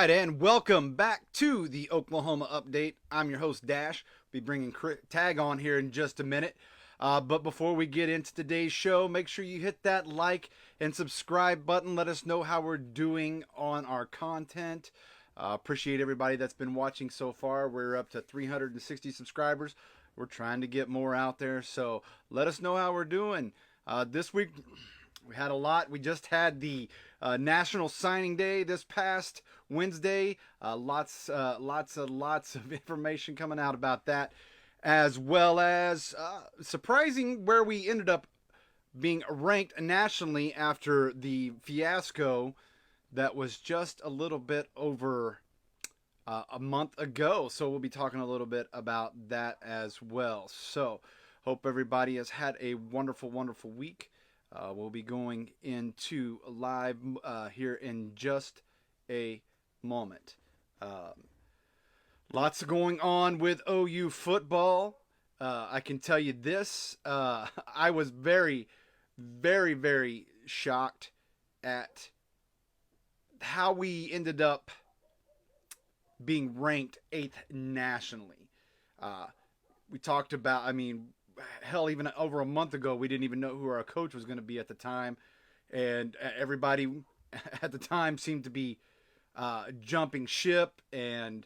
right, and welcome back to the Oklahoma Update. I'm your host, Dash. Be bringing Tag on here in just a minute. But before we get into today's show, make sure you hit that like and subscribe button. Let us know how we're doing on our content. Appreciate everybody that's been watching so far. We're up to 360 subscribers. We're trying to get more out there, so let us know how we're doing. This week, we had a lot. We just had the National Signing Day this past Wednesday. Lots of information coming out about that, as well as surprising where we ended up being ranked nationally after the fiasco that was just a little bit over a month ago. So we'll be talking a little bit about that as well. So hope everybody has had a wonderful, wonderful week. We'll be going into live here in just a moment. Lots going on with OU football. I can tell you this. I was very, very, very shocked at how we ended up being ranked 8th nationally. We talked about, hell, even over a month ago, we didn't even know who our coach was going to be at the time. And everybody at the time seemed to be jumping ship and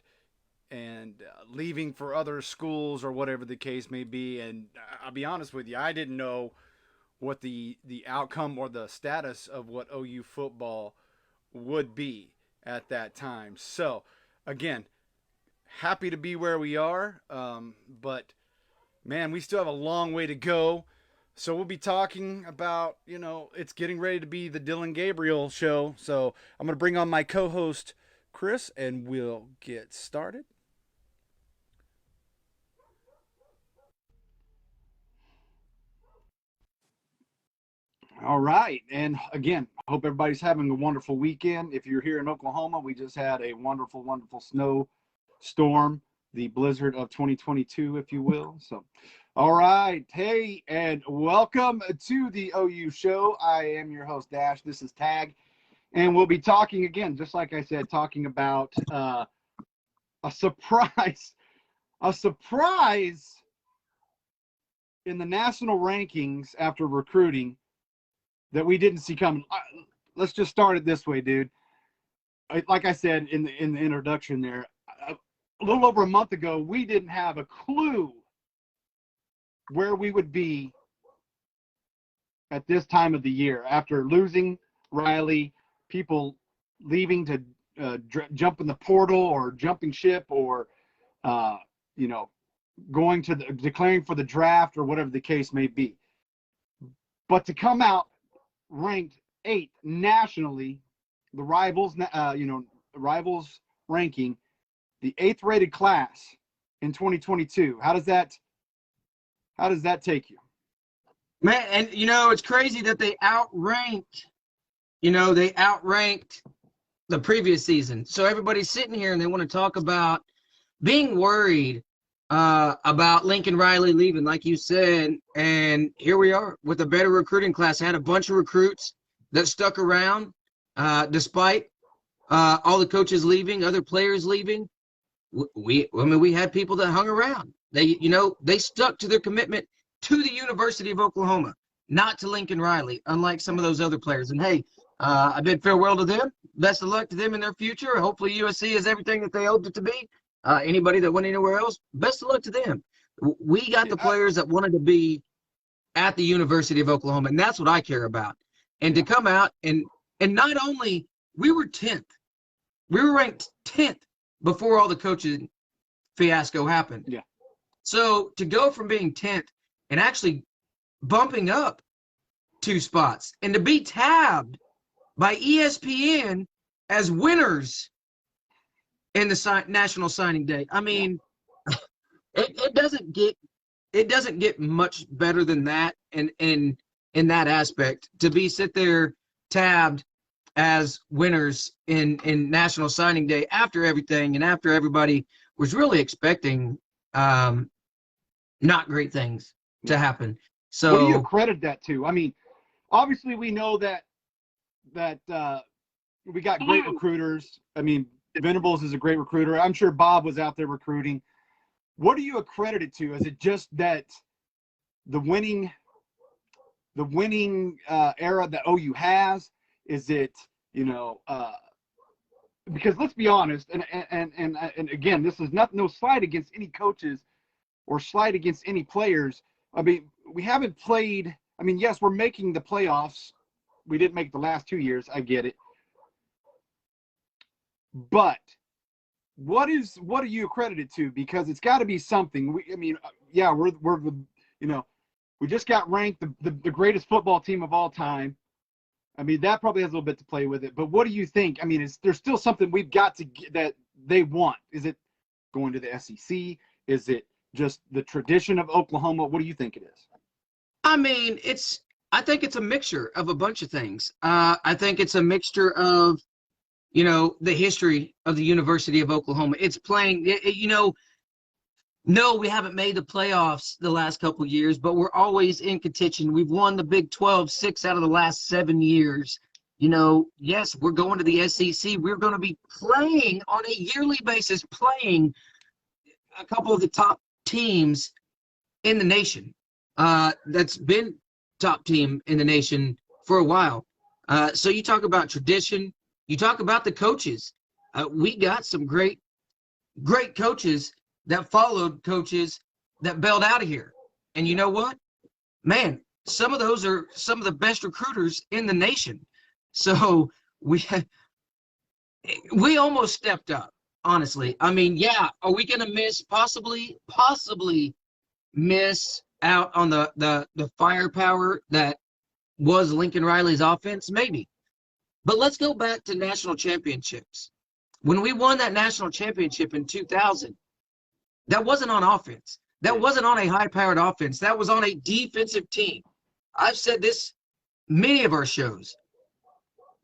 leaving for other schools or whatever the case may be. And I'll be honest with you, I didn't know what the outcome or the status of what OU football would be at that time. So, again, happy to be where we are, but man, we still have a long way to go. So we'll be talking about, it's getting ready to be the Dylan Gabriel show. So I'm going to bring on my co-host, Chris, and we'll get started. All right. And again, I hope everybody's having a wonderful weekend. If you're here in Oklahoma, we just had a wonderful, wonderful snow storm, the blizzard of 2022, if you will. So, all right. Hey, and welcome to the OU show. I am your host, Dash. This is Tag. And we'll be talking again, just like I said, talking about a surprise in the national rankings after recruiting that we didn't see coming. Let's just start it this way, dude. Like I said in the introduction there, a little over a month ago, we didn't have a clue where we would be at this time of the year after losing Riley, people leaving to jump in the portal or jumping ship or, going to declaring for the draft or whatever the case may be. But to come out ranked 8th nationally, the rivals ranking, the 8th rated class in 2022. How does that take you? Man, and it's crazy that they outranked the previous season. So everybody's sitting here and they want to talk about being worried about Lincoln Riley leaving, like you said, and here we are with a better recruiting class. I had a bunch of recruits that stuck around despite all the coaches leaving, other players leaving. We had people that hung around. They stuck to their commitment to the University of Oklahoma, not to Lincoln Riley, unlike some of those other players. And hey, I bid farewell to them. Best of luck to them in their future. Hopefully USC is everything that they hoped it to be. Anybody that went anywhere else, best of luck to them. We got the players that wanted to be at the University of Oklahoma, and that's what I care about. And to come out and not only we were 10th, we were ranked 10th before all the coaching fiasco happened. Yeah. So to go from being 10th and actually bumping up 2 spots and to be tabbed by ESPN as winners in the National Signing Day. I mean, it doesn't get much better than that in that aspect, to sit there tabbed as winners in National Signing Day after everything and after everybody was really expecting not great things to happen. So what do you credit that to? I mean, obviously we know that we got great recruiters. I mean, Venables is a great recruiter. I'm sure Bob was out there recruiting. What do you accredit it to? Is it just that the winning era that OU has? Is it, because let's be honest, and again, this is no slight against any coaches or slight against any players. I mean, we haven't played. I mean, yes, we're making the playoffs. We didn't make the last 2 years. I get it. But what are you accredited to? Because it's got to be something. We're we just got ranked the greatest football team of all time. I mean, that probably has a little bit to play with it. But what do you think? I mean, there's still something we've got to get that they want. Is it going to the SEC? Is it just the tradition of Oklahoma? What do you think it is? I mean, I think it's a mixture of a bunch of things. I think it's a mixture of, the history of the University of Oklahoma. It's playing, no, we haven't made the playoffs the last couple of years, but we're always in contention. We've won the Big 12 6 out of the last 7 years. Yes, we're going to the SEC. We're going to be playing on a yearly basis, playing a couple of the top teams in the nation. That's been top team in the nation for a while. So you talk about tradition. You talk about the coaches. We got some great coaches that followed coaches that bailed out of here. And you know what? Man, some of those are some of the best recruiters in the nation. So we almost stepped up, honestly. I mean, yeah, are we going to miss possibly miss out on the firepower that was Lincoln Riley's offense? Maybe. But let's go back to national championships. When we won that national championship in 2000, that wasn't on offense. That wasn't on a high-powered offense. That was on a defensive team. I've said this many of our shows.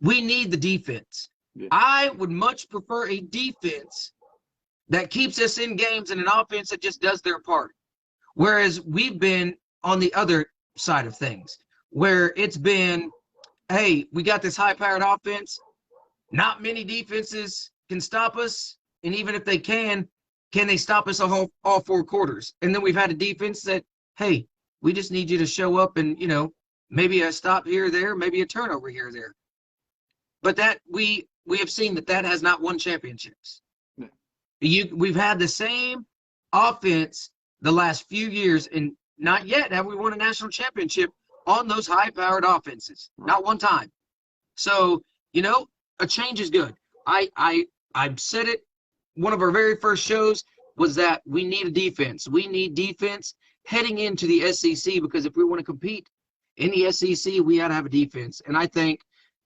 We need the defense. Yeah. I would much prefer a defense that keeps us in games and an offense that just does their part. Whereas we've been on the other side of things, where it's been, hey, we got this high-powered offense. Not many defenses can stop us. And even if they can they stop us all 4 quarters? And then we've had a defense that, hey, we just need you to show up and, maybe a stop here or there, maybe a turnover here or there. But that we have seen that has not won championships. Yeah. We've had the same offense the last few years, and not yet have we won a national championship on those high-powered offenses. Not one time. So, a change is good. I said it. One of our very first shows was that we need a defense. We need defense heading into the SEC, because if we want to compete in the SEC, we got to have a defense. And I think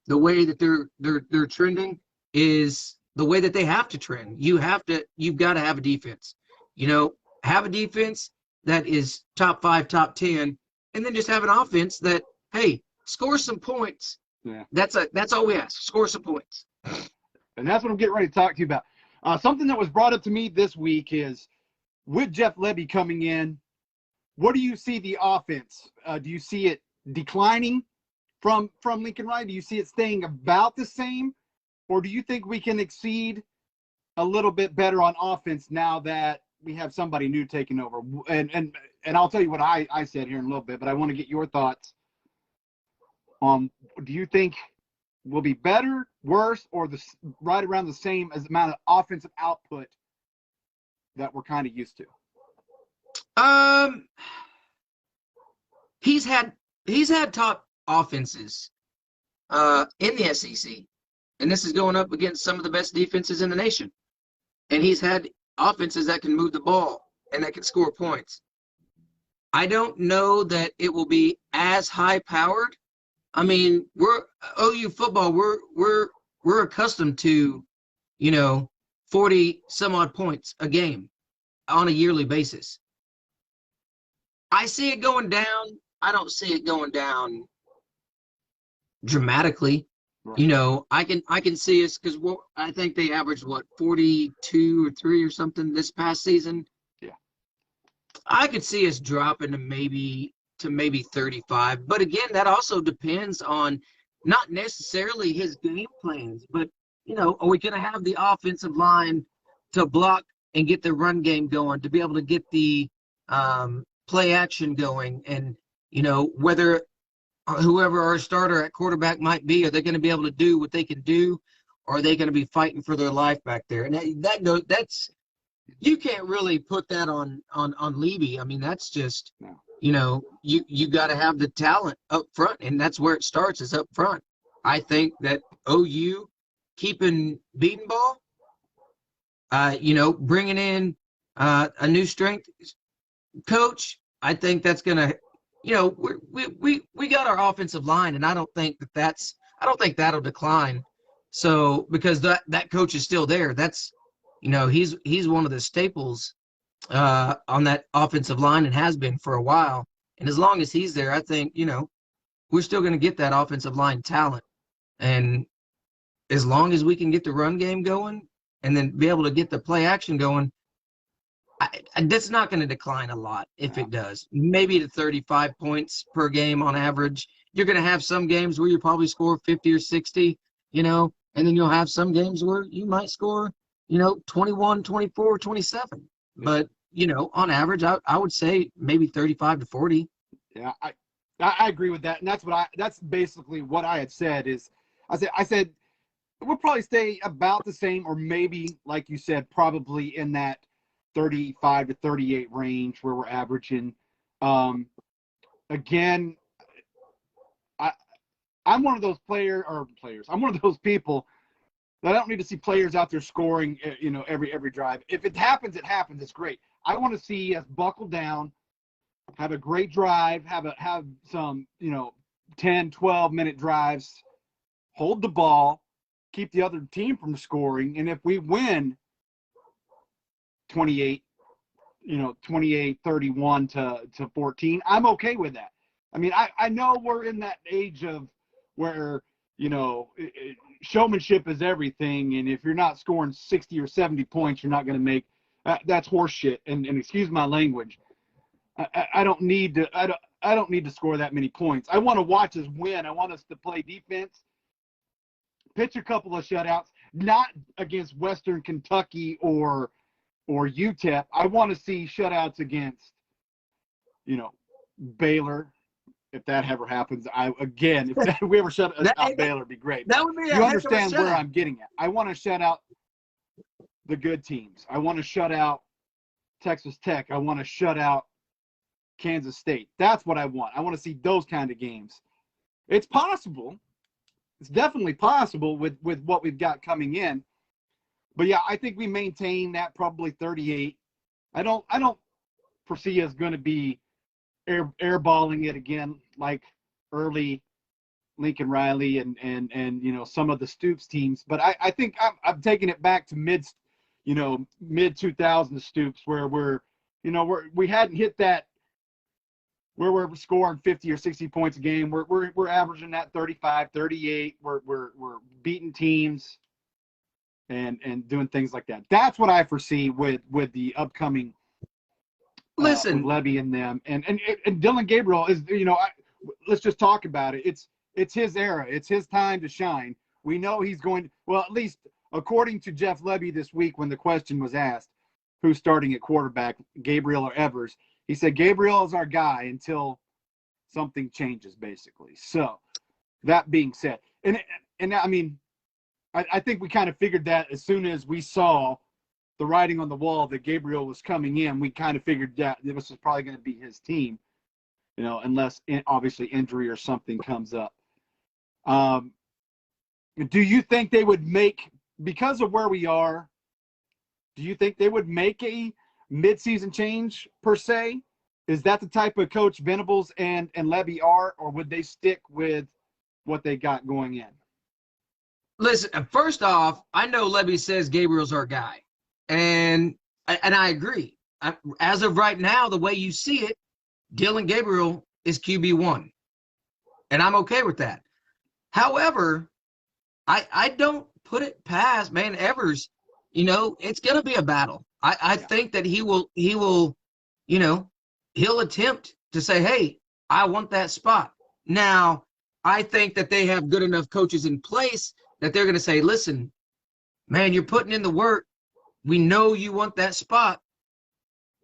the way that they're trending is the way that they have to trend. You've got to have a defense. Have a defense that is top 5, top 10, and then just have an offense that, hey, score some points. Yeah. That's all we ask. Score some points. And that's what I'm getting ready to talk to you about. Something that was brought up to me this week is, with Jeff Lebby coming in, what do you see the offense? Do you see it declining from Lincoln Riley? Do you see it staying about the same? Or do you think we can exceed a little bit better on offense now that we have somebody new taking over? And I'll tell you what I said here in a little bit, but I want to get your thoughts on, do you think we'll be better, worse, or right around the same as amount of offensive output that we're kind of used to? He's had top offenses in the SEC, and this is going up against some of the best defenses in the nation. And he's had offenses that can move the ball and that can score points. I don't know that it will be as high powered. I mean, we're OU football. We're accustomed to, 40 some odd points a game on a yearly basis. I see it going down. I don't see it going down dramatically. Right. I can see us, because I think they averaged 42 or 3 or something this past season. Yeah, I could see us dropping to maybe 35. But again, that also depends on not necessarily his game plans, but are we going to have the offensive line to block and get the run game going, to be able to get the play action going, and whether whoever our starter at quarterback might be, are they going to be able to do what they can do, or are they going to be fighting for their life back there? And that's you can't really put that on Lebby. I mean, that's just you got to have the talent up front, and that's where it starts, is up front. I think that OU keeping beaten ball, bringing in a new strength coach, I think that's gonna, we got our offensive line, and I don't think that'll decline. So because that coach is still there, that's he's one of the staples on that offensive line and has been for a while. And as long as he's there, I think we're still going to get that offensive line talent. And as long as we can get the run game going and then be able to get the play action going, that's not going to decline a lot if it does. Maybe to 35 points per game on average. You're going to have some games where you probably score 50 or 60, and then you'll have some games where you might score, 21, 24, 27. But, on average, I would say maybe 35 to 40. Yeah, I agree with that. And that's basically what I had said is I said we'll probably stay about the same, or maybe, like you said, probably in that 35 to 38 range where we're averaging. Again, I'm one of those players. I'm one of those people that I don't need to see players out there scoring, every drive. If it happens, it happens. It's great. I want to see us buckle down, have a great drive, have some, 10, 12-minute drives, hold the ball, keep the other team from scoring. And if we win 28, 31 to 14, I'm okay with that. I mean, I know we're in that age of where, showmanship is everything. And if you're not scoring 60 or 70 points, you're not going to make that's horseshit. And excuse my language. I don't need to score that many points. I want to watch us win. I want us to play defense, pitch a couple of shutouts, not against Western Kentucky or UTEP. I want to see shutouts against, Baylor. If that ever happens, if we ever shut out Baylor, it'd be great. That would be you understand where I'm getting at. I want to shut out the good teams. I want to shut out Texas Tech. I want to shut out Kansas State. That's what I want. I want to see those kind of games. It's possible. It's definitely possible with what we've got coming in. But yeah, I think we maintain that probably 38. I don't foresee us going to be airballing it again like early Lincoln Riley and some of the Stoops teams. But I think I'm taking it back to mid 2000 Stoops where we hadn't hit that where we're scoring 50 or 60 points a game. We're averaging that 35, 38. We're beating teams and doing things like that. That's what I foresee with the upcoming Listen, Lebby and them, and Dillon Gabriel is, let's just talk about it. It's his era. It's his time to shine. We know he's going to, well, at least according to Jeff Lebby this week when the question was asked, who's starting at quarterback, Gabriel or Evers, he said Gabriel is our guy until something changes, basically. So that being said, and I mean, I think we kind of figured that as soon as we saw the writing on the wall that Gabriel was coming in, we kind of figured that this was probably going to be his team, unless obviously injury or something comes up. Do you think they would make, because of where we are, do you think they would make a midseason change per se? Is that the type of coach Venables and Lebby are, or would they stick with what they got going in? Listen, first off, I know Lebby says Gabriel's our guy. And I agree. As of right now, the way you see it, Dillon Gabriel is QB1. And I'm okay with that. However, I don't put it past, man, Evers, it's going to be a battle. I think that he will, he'll attempt to say, hey, I want that spot. Now, I think that they have good enough coaches in place that they're going to say, listen, man, you're putting in the work. We know you want that spot,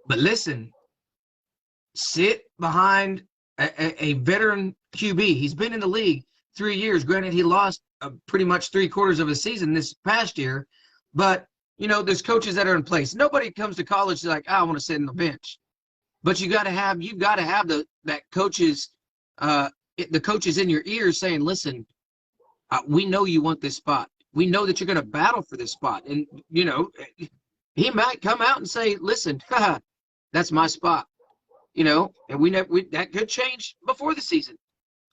but listen, sit behind a veteran QB. He's been in the league 3 years. Granted, he lost pretty much 3/4 of a season this past year, but there's coaches that are in place. Nobody comes to college like, I want to sit on the bench, but you've got to have that coaches, the coaches in your ears saying, listen, we know you want this spot. We know that you're going to battle for this spot, and he might come out and say, listen, that's my spot. And that could change before the season.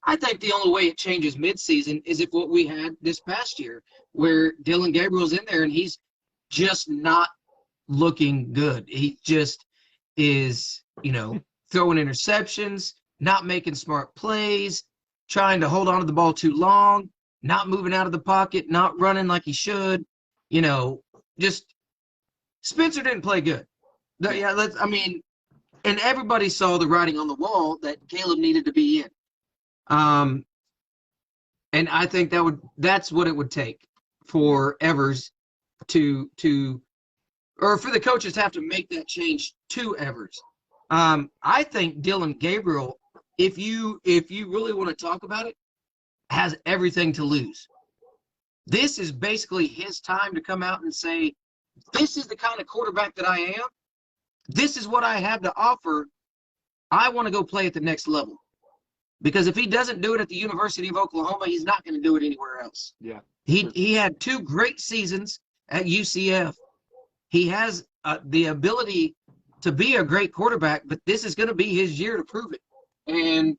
I think the only way it changes mid-season is if what we had this past year, where Dylan Gabriel's in there and he's just not looking good. He just is, throwing interceptions, not making smart plays, trying to hold on to the ball too long, not moving out of the pocket, not running like he should. Just Spencer didn't play good. And everybody saw the writing on the wall that Caleb needed to be in. And I think that's what it would take for Evers or for the coaches to have to make that change to Evers. I think Dylan Gabriel, if you really want to talk about it, has everything to lose. This is basically his time to come out and say, this is the kind of quarterback that I am. This is what I have to offer. I want to go play at the next level. Because if he doesn't do it at the University of Oklahoma, he's not going to do it anywhere else. Yeah. He had 2 great seasons at UCF. He has the ability to be a great quarterback, but this is going to be his year to prove it. And,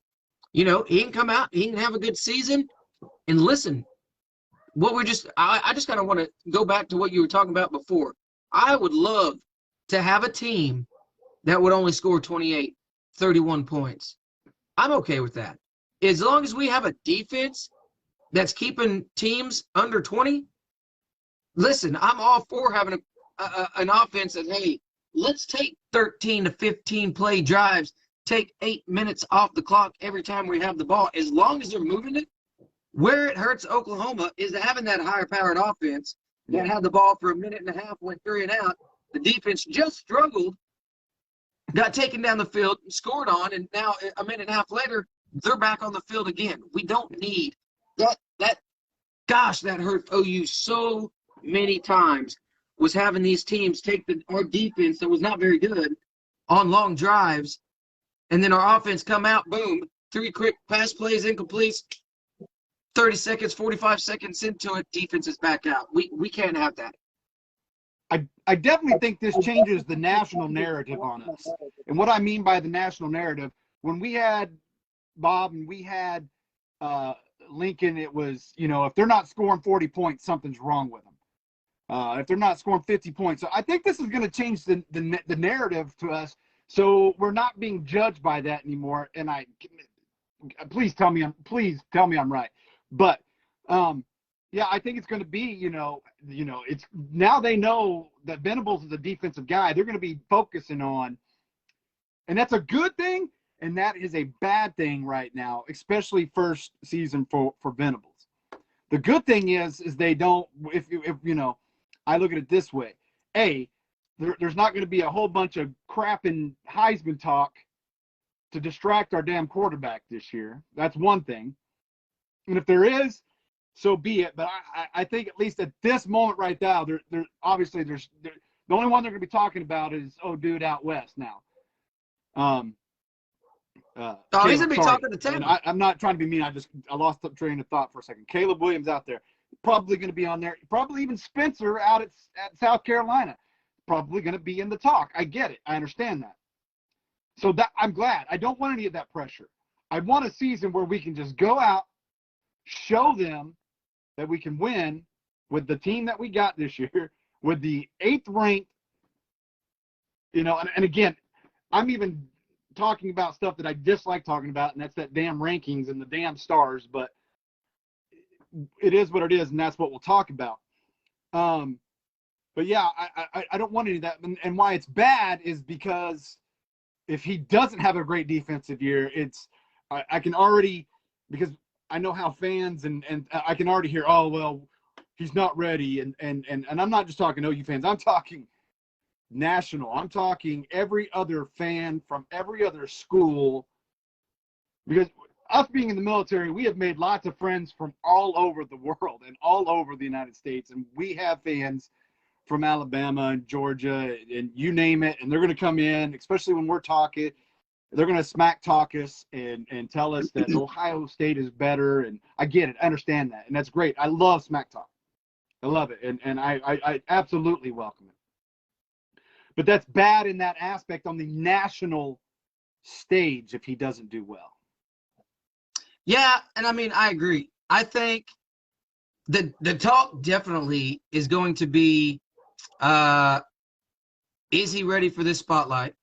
he can come out, he can have a good season. And listen, I just kind of want to go back to what you were talking about before. I would love to have a team that would only score 28, 31 points. I'm okay with that. As long as we have a defense that's keeping teams under 20, listen, I'm all for having an offense that, hey, let's take 13 to 15 play drives, take 8 minutes off the clock every time we have the ball. As long as they're moving it, where it hurts Oklahoma is having that higher-powered offense that had the ball for a minute and a half, went 3 and out. The defense just struggled, got taken down the field, scored on, and now a minute and a half later, they're back on the field again. We don't need that. Gosh, that hurt OU so many times, was having these teams take our defense that was not very good on long drives, and then our offense come out, boom, 3 quick pass plays, incomplete, 30 seconds, 45 seconds into it, defense is back out. We can't have that. I definitely think this changes the national narrative on us. And what I mean by the national narrative, when we had Bob and we had Lincoln, it was, if they're not scoring 40 points, something's wrong with them. If they're not scoring 50 points. So I think this is going to change the narrative to us. So we're not being judged by that anymore. And please tell me I'm right. But yeah, I think it's going to be, it's now they know that Venables is a defensive guy. They're going to be focusing on, and that's a good thing, and that is a bad thing right now, especially first season for Venables. The good thing is they don't. If I look at it this way: there's not going to be a whole bunch of crap and Heisman talk to distract our damn quarterback this year. That's one thing, and if there is, so be it. But I think at least at this moment right now, there obviously the only one they're going to be talking about is dude out west now. He's going to be talking to Tim. I'm not trying to be mean. I lost the train of thought for a second. Caleb Williams out there, probably going to be on there. Probably even Spencer out at South Carolina, probably going to be in the talk. I get it. I understand that. So that I'm glad. I don't want any of that pressure. I want a season where we can just go out, show them that we can win with the team that we got this year, with the 8th ranked, and again, I'm even talking about stuff that I dislike talking about, and that's that damn rankings and the damn stars, but it is what it is, and that's what we'll talk about. But yeah, I don't want any of that, and why it's bad is because if he doesn't have a great defensive year, I can already, because I know how fans and I can already hear, he's not ready. And I'm not just talking OU fans. I'm talking national. I'm talking every other fan from every other school, because us being in the military, we have made lots of friends from all over the world and all over the United States. And we have fans from Alabama and Georgia and you name it. And they're going to come in, especially when we're talking. They're going to smack talk us and tell us that Ohio State is better. And I get it. I understand that. And that's great. I love smack talk. I love it. And I absolutely welcome it. But that's bad in that aspect on the national stage if he doesn't do well. Yeah, and I mean, I agree. I think the talk definitely is going to be, is he ready for this spotlight?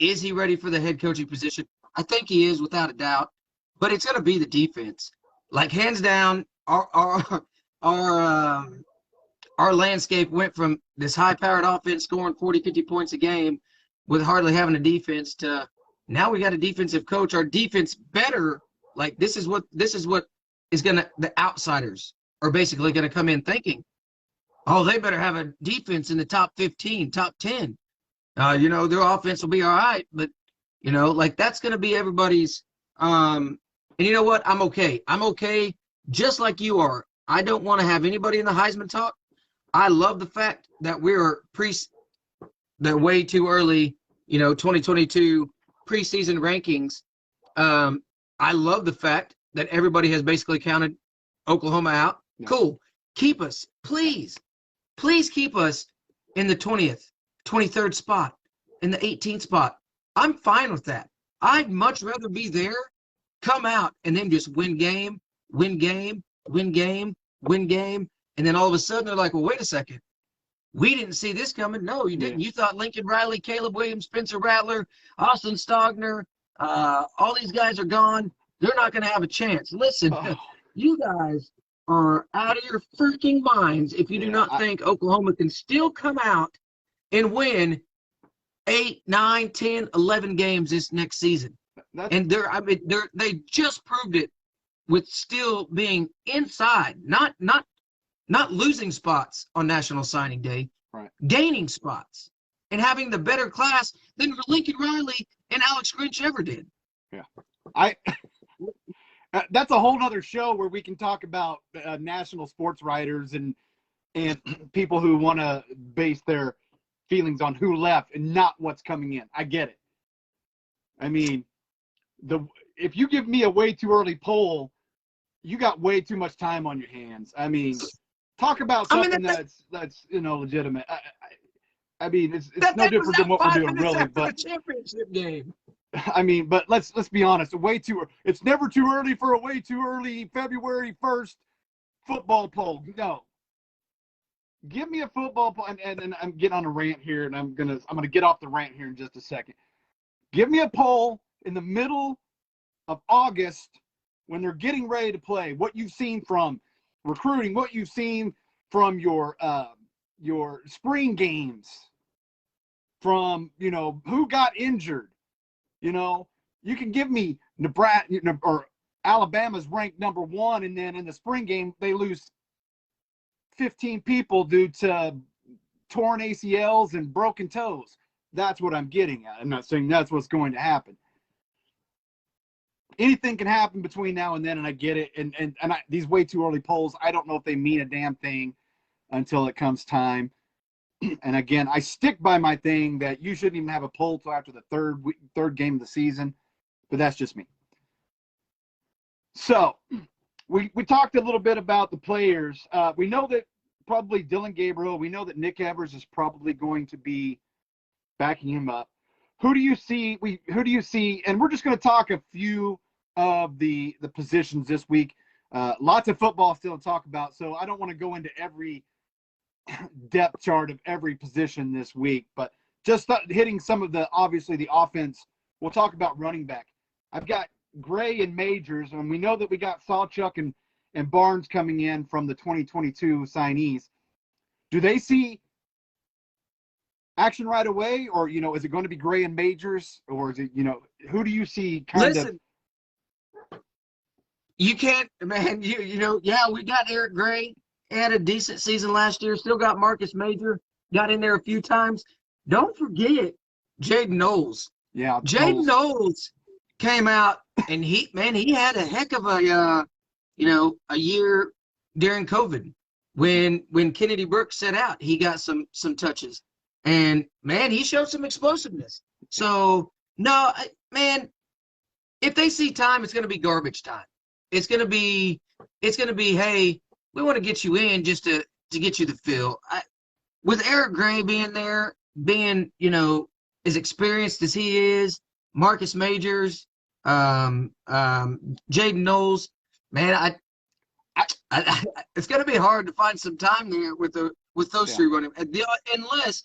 Is he ready for the head coaching position? I think he is, without a doubt. But it's going to be the defense. Like, hands down, our landscape went from this high-powered offense scoring 40, 50 points a game with hardly having a defense to now we got a defensive coach. Our defense better. Like, this is what is going to – the outsiders are basically going to come in thinking, oh, they better have a defense in the top 15, top 10. Their offense will be all right. But, like, that's going to be everybody's and you know what? I'm okay. I'm okay just like you are. I don't want to have anybody in the Heisman talk. I love the fact that we're the way too early, 2022 preseason rankings. I love the fact that everybody has basically counted Oklahoma out. Yeah. Cool. Keep us, please keep us in the 20th, 23rd spot, in the 18th spot. I'm fine with that. I'd much rather be there, come out, and then just win game, and then all of a sudden they're like, well, wait a second. We didn't see this coming. No, you didn't. Yeah. You thought Lincoln Riley, Caleb Williams, Spencer Rattler, Austin Stogner, all these guys are gone. They're not going to have a chance. Listen, you guys are out of your freaking minds if you do not think Oklahoma can still come out and win 8, 9, 10, 11 games this next season. And they just proved it with still being inside, not losing spots on National Signing Day, right, gaining spots and having the better class than Lincoln Riley and Alex Grinch ever did. Yeah. That's a whole nother show where we can talk about national sports writers and people who want to base their feelings on who left and not what's coming in. I get it. I mean, if you give me a way too early poll, you got way too much time on your hands. I mean, talk about something that's legitimate. I mean, it's no different than what we're doing, really. But championship game. I mean, but let's be honest. It's never too early for a way too early February 1st football poll. No. Give me a football poll, and I'm getting on a rant here, and I'm gonna get off the rant here in just a second. Give me a poll in the middle of August when they're getting ready to play. What you've seen from recruiting, what you've seen from your spring games, from who got injured. You can give me Nebraska or Alabama's ranked number 1, and then in the spring game they lose 15 people due to torn ACLs and broken toes. That's what I'm getting at. I'm not saying that's what's going to happen. Anything can happen between now and then, and I get it. And these way too early polls, I don't know if they mean a damn thing until it comes time. And again, I stick by my thing that you shouldn't even have a poll till after the third game of the season, but that's just me. So we talked a little bit about the players. We know that probably Dylan Gabriel. We know that Nick Evers is probably going to be backing him up. Who do you see? And we're just going to talk a few of the positions this week. Lots of football still to talk about, so I don't want to go into every depth chart of every position this week, but just hitting some of the offense. We'll talk about running back. I've got Gray and Majors, and we know that we got Sawchuk and Barnes coming in from the 2022 signees. Do they see action right away, or is it going to be Gray and Majors, or is it who do you see Listen, you can't, man. We got Eric Gray. had a decent season last year. Still got Marcus Major, got in there a few times. Don't forget Jaden Knowles. Yeah, Jaden Knowles came out and he had a heck of a year during COVID when Kennedy Brooks set out. He got some touches, and man, he showed some explosiveness. So no, man, if they see time, it's going to be garbage time. It's going to be hey, we want to get you in just to get you the feel. With Eric Gray being there, being as experienced as he is, Marcus Majors, Jaden Knowles, man, it's going to be hard to find some time there with those three running, unless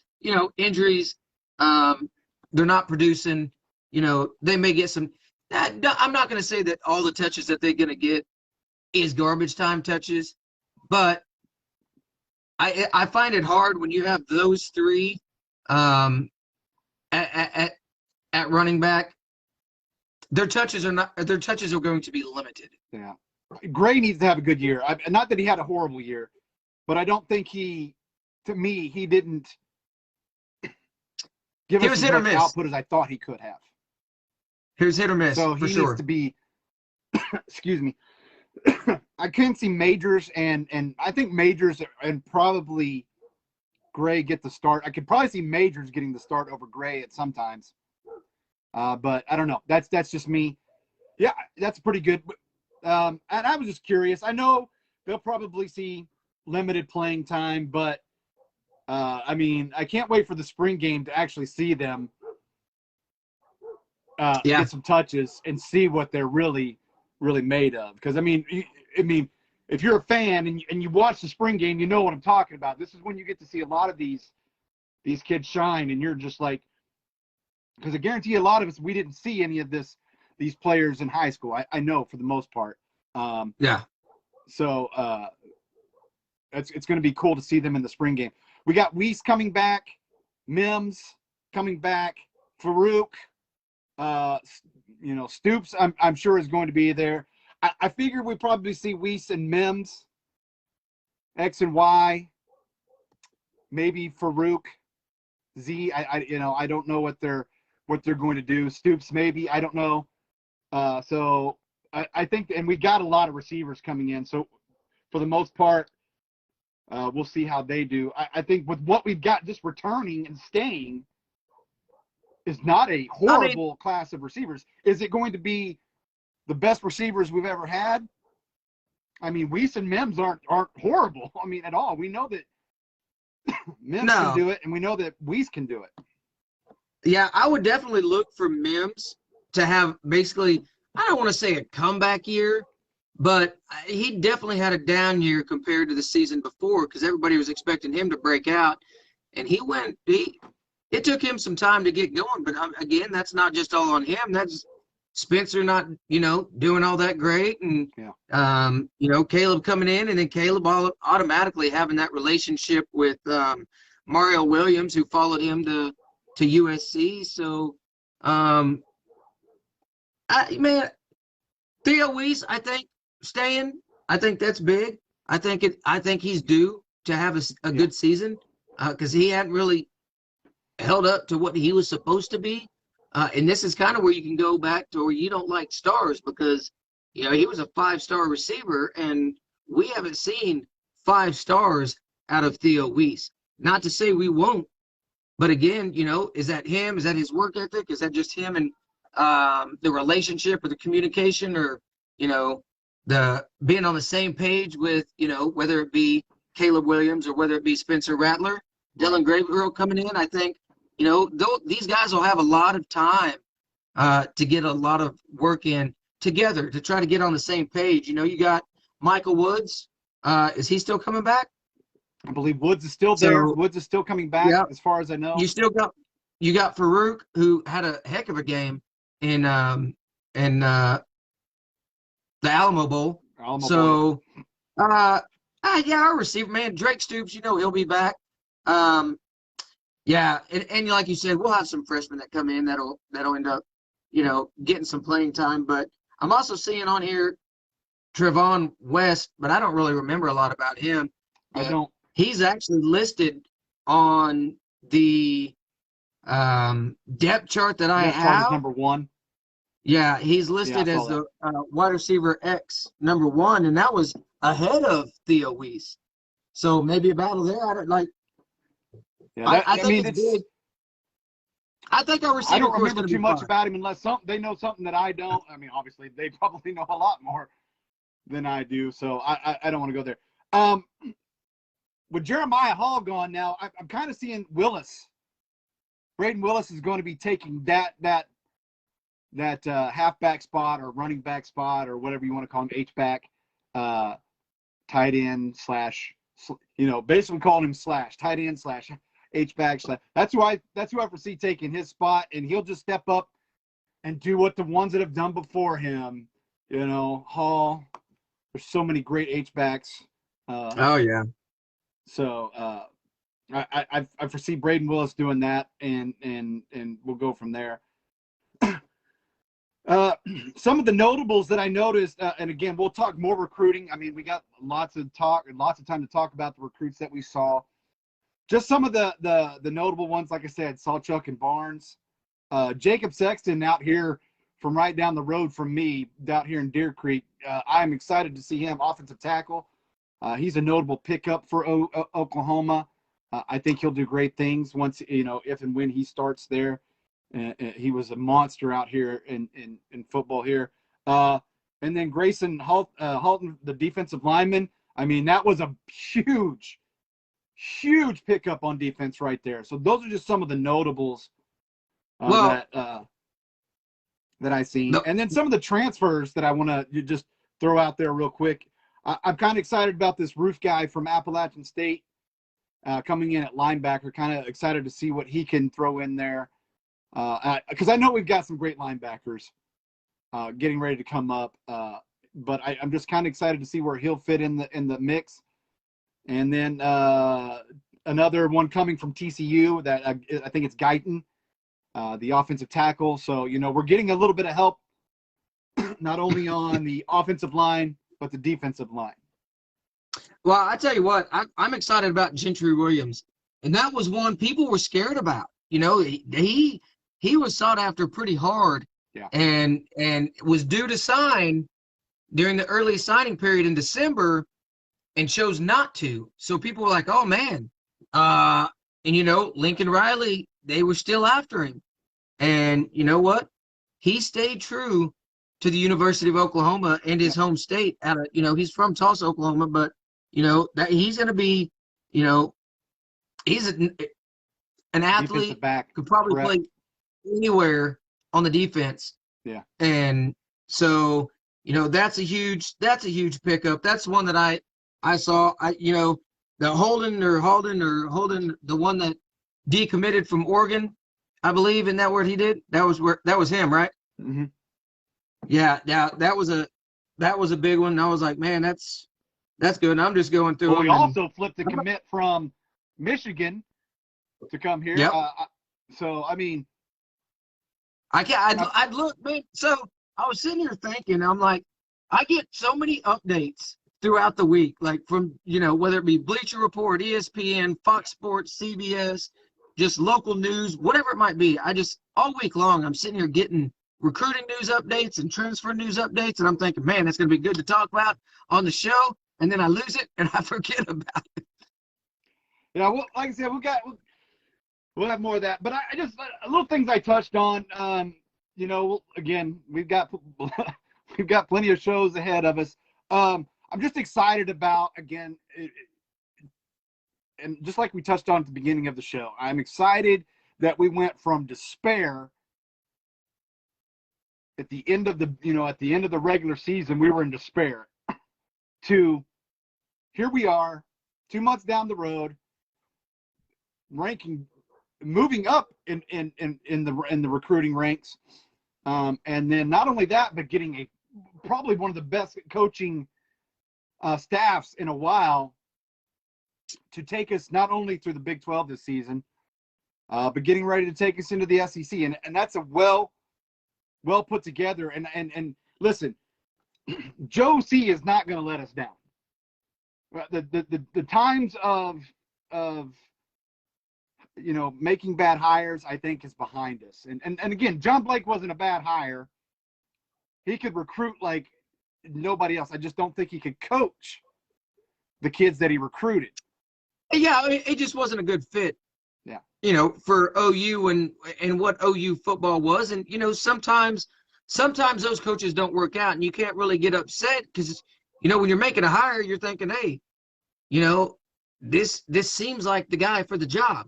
injuries, they're not producing. They may get some. I'm not going to say that all the touches that they're going to get is garbage time touches, but I find it hard when you have those three at running back. Their touches are going to be limited. Yeah, Gray needs to have a good year. Not that he had a horrible year, but I don't think he didn't give us as much output as I thought he could have. Here's hit or miss. So he needs to be. Excuse me. I can see Majors and I think Majors and probably Gray get the start. I could probably see Majors getting the start over Gray at sometimes. But I don't know. That's just me. Yeah, that's pretty good. And I was just curious. I know they'll probably see limited playing time, but I can't wait for the spring game to actually see them get some touches and see what they're really made of. Because if you're a fan and you watch the spring game, you know what I'm talking about. This is when you get to see a lot of these kids shine, and you're just like, because I guarantee a lot of us, we didn't see any of these players in high school. I know for the most part. So it's going to be cool to see them in the spring game. We got Weiss coming back, Mims coming back, Farouk. Stoops, I'm sure is going to be there. I figure we probably see Weiss and Mims, X and Y, maybe Farouk, Z. I don't know what they're going to do. Stoops, maybe, I don't know. So I think, and we got a lot of receivers coming in. So for the most part, we'll see how they do. I think with what we've got, just returning and staying is not a horrible class of receivers. Is it going to be the best receivers we've ever had? Weiss and Mims aren't horrible. At all. We know that Mims can do it, and we know that Weiss can do it. Yeah, I would definitely look for Mims to have basically, I don't want to say a comeback year, but he definitely had a down year compared to the season before because everybody was expecting him to break out, and it took him some time to get going. But again, that's not just all on him. That's Spencer not, doing all that great, and Caleb coming in, and then Caleb automatically having that relationship with Mario Williams, who followed him to USC. So, Theo Weiss, I think staying. I think that's big. I think he's due to have a good season because he hadn't really held up to what he was supposed to be. And this is kind of where you can go back to where you don't like stars because, he was a 5-star receiver, and we haven't seen 5 stars out of Theo Weiss. Not to say we won't, but again, is that him? Is that his work ethic? Is that just him and the relationship or the communication or, the being on the same page with, whether it be Caleb Williams or whether it be Spencer Rattler, Dylan Gravegirl coming in? I think, these guys will have a lot of time to get a lot of work in together to try to get on the same page. You got Michael Woods. Is he still coming back? I believe Woods is still there. Woods is still coming back, as far as I know. You got Farouk, who had a heck of a game in the Alamo Bowl. Our receiver, man, Drake Stoops, he'll be back. And like you said, we'll have some freshmen that come in that'll end up, getting some playing time. But I'm also seeing on here Trevon West, but I don't really remember a lot about him. I Yeah. don't. He's actually listed on the depth chart that I Depth chart is have. number 1. Yeah, he's Yeah, I listed saw as that. the wide receiver X number 1, and that was ahead of Theo Weiss. So maybe a battle there. I don't like. Yeah, I I think mean, it's big. I think our I receiver don't core is remember going to too be much fine. about him unless they know something that I don't. I mean, obviously, they probably know a lot more than I do, so I don't want to go there. With Jeremiah Hall gone now, I'm kind of seeing Willis. Braden Willis is going to be taking that halfback spot or running back spot or whatever you want to call him, H-back, tight end slash, basically calling him slash, tight end slash H-back slash. That's who I foresee taking his spot, and he'll just step up and do what the ones that have done before him, Hall. There's so many great H-backs. Oh yeah. So I foresee Braden Willis doing that, and we'll go from there. Some of the notables that I noticed, and again, we'll talk more recruiting. I mean, we got lots of time to talk about the recruits that we saw. Just some of the notable ones, like I said, Sawchuk and Barnes. Jacob Sexton out here from right down the road from me, out here in Deer Creek. I'm excited to see him, offensive tackle. He's a notable pickup for Oklahoma. I think he'll do great things once, if and when he starts there. He was a monster out here in football here. And then Grayson Halton, the defensive lineman. I mean, that was a huge pickup on defense right there. So those are just some of the notables Well, that I seen. the, And then some of the transfers that I want to just throw out there real quick. I'm kind of excited about this Roof guy from Appalachian State coming in at linebacker. Kind of excited to see what he can throw in there. Because I know we've got some great linebackers getting ready to come up, but I'm just kind of excited to see where he'll fit in the mix. And then another one coming from TCU that I think it's Guyton, the offensive tackle. So we're getting a little bit of help, not only on the offensive line but the defensive line. well, I tell you what, I'm excited about Gentry Williams, and that was one people were scared about. He was sought after pretty hard, Yeah. and was due to sign during the early signing period in December, and chose not to. So people were like, "Oh man," and Lincoln Riley, they were still after him, and you know what? He stayed true to the University of Oklahoma and his home state. He's from Tulsa, Oklahoma, but that he's going to be, he's an athlete, back, could probably correct. play anywhere on the defense. Yeah. And so, that's a huge pickup. That's one that I saw. The Holden, the one that decommitted from Oregon, I believe, isn't that what he did? That was him, right? Mm-hmm. Yeah, that was a big one. I was like, man, that's good. And I'm just going through. Well, we also flipped the commit from Michigan to come here. Yep. So I mean, I'd look, man. So I was sitting here thinking, I'm like, I get so many updates throughout the week, like from whether it be Bleacher Report, ESPN, Fox Sports, CBS, just local news, whatever it might be. I just all week long, I'm sitting here getting recruiting news updates and transfer news updates, and I'm thinking, man, that's going to be good to talk about on the show, and then I lose it and I forget about it. Yeah, well, like I said, we'll have more of that. But I just little things I touched on. Again, we've got plenty of shows ahead of us. I'm just excited about, again, and just like we touched on at the beginning of the show, I'm excited that we went from despair at the end of the regular season. We were in despair to here we are 2 months down the road, moving up in the recruiting ranks, and then not only that, but getting probably one of the best coaching staffs in a while to take us not only through the Big 12 this season, but getting ready to take us into the SEC, and that's a well put together. And listen, Joe C is not going to let us down. the times of making bad hires, I think, is behind us. And again, John Blake wasn't a bad hire. He could recruit like nobody else. I just don't think he could coach the kids that he recruited. Yeah, I mean, it just wasn't a good fit. Yeah. For OU and what OU football was. And, sometimes those coaches don't work out, and you can't really get upset because, when you're making a hire, you're thinking, hey, this seems like the guy for the job.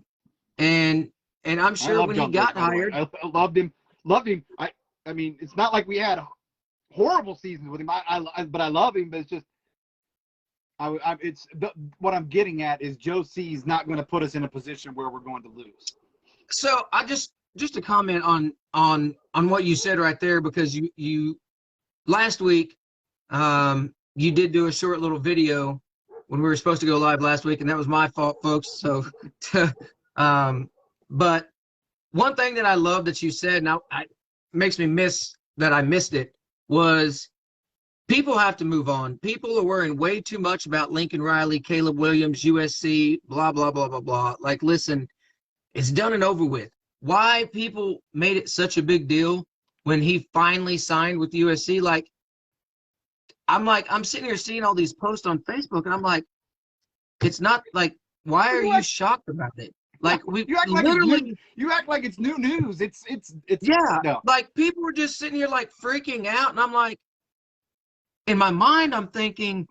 And I'm sure when he got hired. I loved him. I mean, it's not like we had horrible seasons with him. But I love him. But it's just, what I'm getting at is Joe C is not going to put us in a position where we're going to lose. So I just to comment on what you said right there, because you last week you did do a short little video when we were supposed to go live last week, and that was my fault, folks. So, but one thing that I love that you said, and makes me miss that I missed it, was people have to move on. People are worrying way too much about Lincoln Riley, Caleb Williams, USC, blah, blah, blah, blah, blah. Like, listen, it's done and over with. Why people made it such a big deal when he finally signed with USC? I'm sitting here seeing all these posts on Facebook, and I'm like, it's not like, why are you shocked about it? Like, you act like it's new news. It's yeah. No. Like, people were just sitting here like freaking out, and I'm like, in my mind, I'm thinking,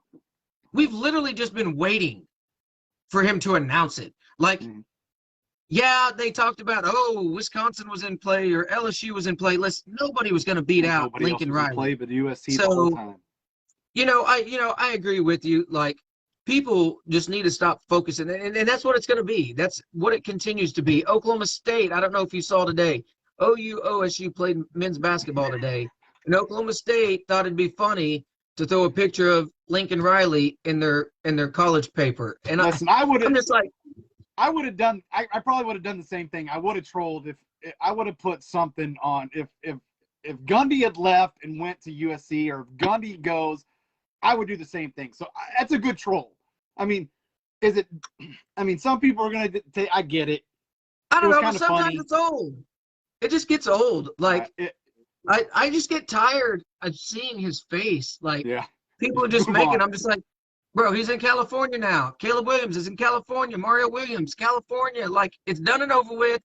we've literally just been waiting for him to announce it. Like, yeah, they talked about, Wisconsin was in play or LSU was in play. Nobody was going to beat out Lincoln Riley. Play, but USC the whole time. I agree with you. Like, people just need to stop focusing, and that's what it's going to be. That's what it continues to be. Oklahoma State, I don't know if you saw today, OSU played men's basketball today, and Oklahoma State thought it'd be funny to throw a picture of Lincoln Riley in their college paper. And listen, I probably would have done the same thing. I would have trolled if I would have put something on if Gundy had left and went to USC, or if Gundy goes, I would do the same thing. So that's a good troll. I mean, some people are going to say, I get it. I don't know, but sometimes it's old. It just gets old. Like, I just get tired of seeing his face. Like, people are just I'm just like, bro, he's in California now. Caleb Williams is in California. Mario Williams, California. Like, it's done and over with.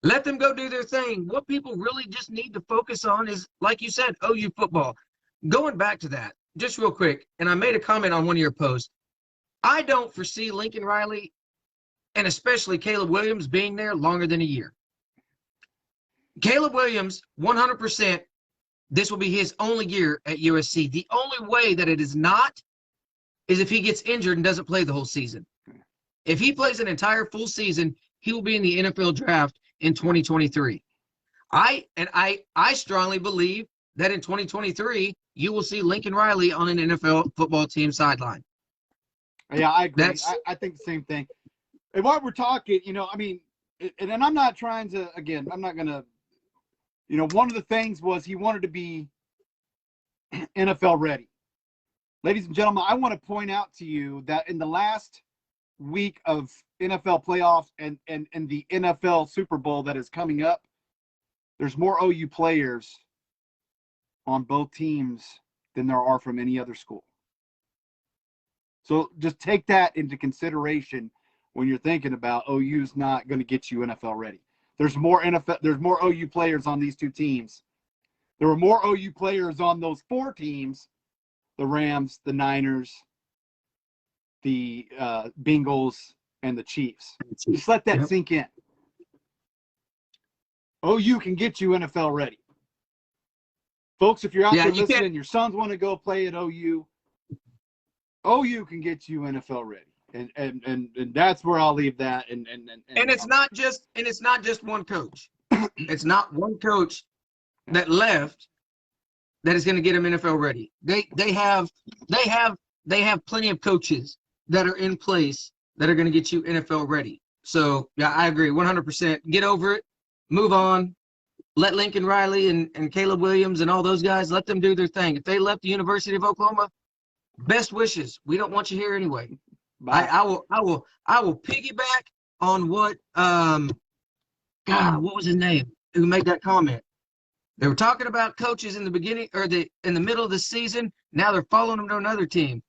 Let them go do their thing. What people really just need to focus on is, like you said, OU football. Going back to that, just real quick, and I made a comment on one of your posts. I don't foresee Lincoln Riley, and especially Caleb Williams, being there longer than a year. Caleb Williams, 100%, this will be his only year at USC. The only way that it is not is if he gets injured and doesn't play the whole season. If he plays an entire full season, he will be in the NFL draft in 2023. I strongly believe that in 2023, you will see Lincoln Riley on an NFL football team sideline. Yeah, I agree. I think the same thing. And while we're talking, and I'm not trying to, again, I'm not going to, one of the things was he wanted to be NFL ready. Ladies and gentlemen, I want to point out to you that in the last week of NFL playoffs and the NFL Super Bowl that is coming up, there's more OU players on both teams than there are from any other school. So just take that into consideration when you're thinking about OU's not going to get you NFL ready. There's more OU players on these two teams. There were more OU players on those four teams: the Rams, the Niners, the Bengals, and the Chiefs. Just let that sink in. OU can get you NFL ready. Folks, if you're out there listening, your sons want to go play at OU, OU can get you NFL ready. And that's where I'll leave that. And it's not just one coach. It's not one coach that left that is going to get him NFL ready. They have plenty of coaches that are in place that are going to get you NFL ready. So yeah, I agree 100%. Get over it, move on. Let Lincoln Riley and Caleb Williams and all those guys, let them do their thing. If they left the University of Oklahoma, best wishes. We don't want you here anyway. Bye. I will piggyback on what God, what was his name who made that comment? They were talking about coaches in the beginning or in the middle of the season. Now they're following them to another team.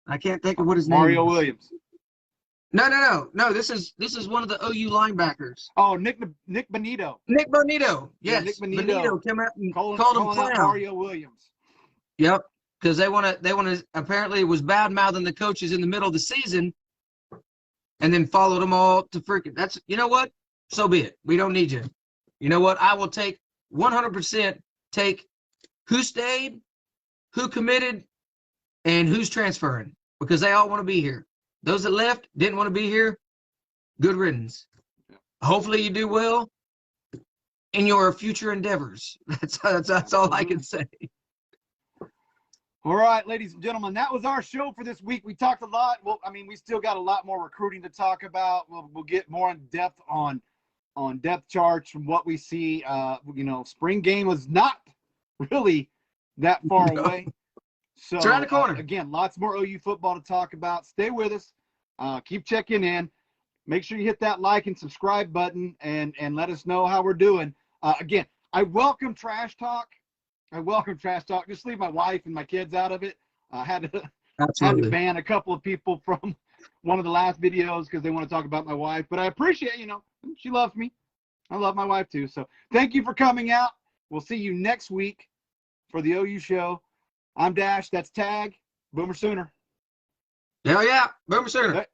I can't think of what his name is. Mario Williams. No. This is one of the OU linebackers. Oh, Nick Bonito. Nick Bonito. Yeah, Yes, Nick Bonito came out and Calling called him out clown. Mario Williams. Yep, because they want to. Apparently, it was bad mouthing the coaches in the middle of the season, and then followed them all to freaking. That's you know what? So be it. We don't need you. You know what? I will take 100% take who stayed, who committed, and who's transferring because they all want to be here. Those that left didn't want to be here. Good riddance. Hopefully you do well in your future endeavors. That's all I can say. All right, ladies and gentlemen, that was our show for this week. We talked a lot. Well, I mean, we still got a lot more recruiting to talk about. We'll get more in depth on depth charts from what we see. Spring game was not really that far away. So It's around the corner. Again, lots more OU football to talk about. Stay with us. Keep checking in. Make sure you hit that like and subscribe button and let us know how we're doing. Again, I welcome trash talk. Just leave my wife and my kids out of it. I had to ban a couple of people from one of the last videos because they want to talk about my wife. But I appreciate, she loves me. I love my wife too. So thank you for coming out. We'll see you next week for the OU show. I'm Dash. That's Tag. Boomer Sooner. Hell yeah. Boomer Sooner. Okay.